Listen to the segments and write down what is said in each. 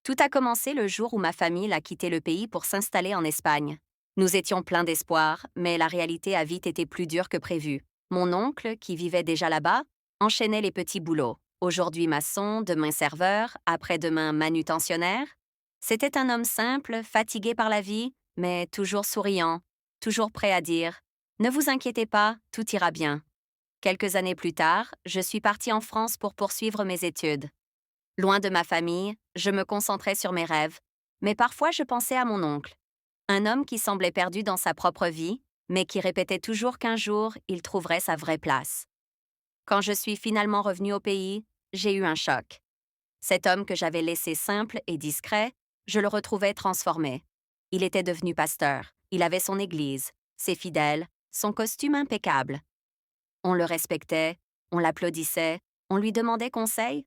Tout a commencé le jour où ma famille a quitté le pays pour s'installer en Espagne. Nous étions pleins d'espoir, mais la réalité a vite été plus dure que prévu. Mon oncle, qui vivait déjà là-bas, enchaînait les petits boulots. Aujourd'hui maçon, demain serveur, après-demain manutentionnaire. C'était un homme simple, fatigué par la vie, mais toujours souriant, toujours prêt à dire « Ne vous inquiétez pas, tout ira bien ». Quelques années plus tard, je suis partie en France pour poursuivre mes études. Loin de ma famille, je me concentrais sur mes rêves, mais parfois je pensais à mon oncle, un homme qui semblait perdu dans sa propre vie, mais qui répétait toujours qu'un jour il trouverait sa vraie place. Quand je suis finalement revenue au pays, j'ai eu un choc. Cet homme que j'avais laissé simple et discret, je le retrouvais transformé. Il était devenu pasteur, il avait son église, ses fidèles, son costume impeccable. On le respectait, on l'applaudissait, on lui demandait conseil.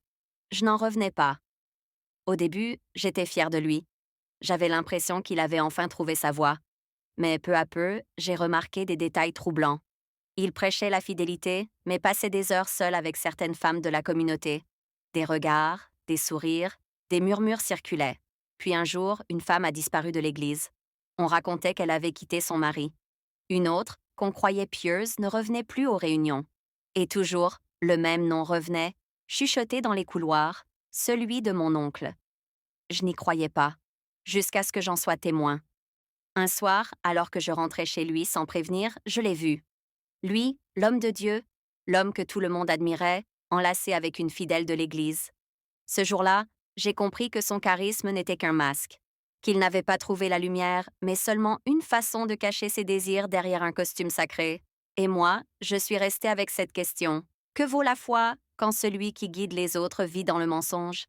Je n'en revenais pas. Au début, j'étais fière de lui. J'avais l'impression qu'il avait enfin trouvé sa voie. Mais peu à peu, j'ai remarqué des détails troublants. Il prêchait la fidélité, mais passait des heures seul avec certaines femmes de la communauté. Des regards, des sourires, des murmures circulaient. Puis un jour, une femme a disparu de l'église. On racontait qu'elle avait quitté son mari. Une autre, qu'on croyait pieuse, ne revenait plus aux réunions. Et toujours, le même nom revenait, chuchoté dans les couloirs, celui de mon oncle. Je n'y croyais pas, jusqu'à ce que j'en sois témoin. Un soir, alors que je rentrais chez lui sans prévenir, je l'ai vu. Lui, l'homme de Dieu, l'homme que tout le monde admirait, enlacé avec une fidèle de l'Église. Ce jour-là, j'ai compris que son charisme n'était qu'un masque, qu'il n'avait pas trouvé la lumière, mais seulement une façon de cacher ses désirs derrière un costume sacré. Et moi, je suis restée avec cette question. Que vaut la foi quand celui qui guide les autres vit dans le mensonge?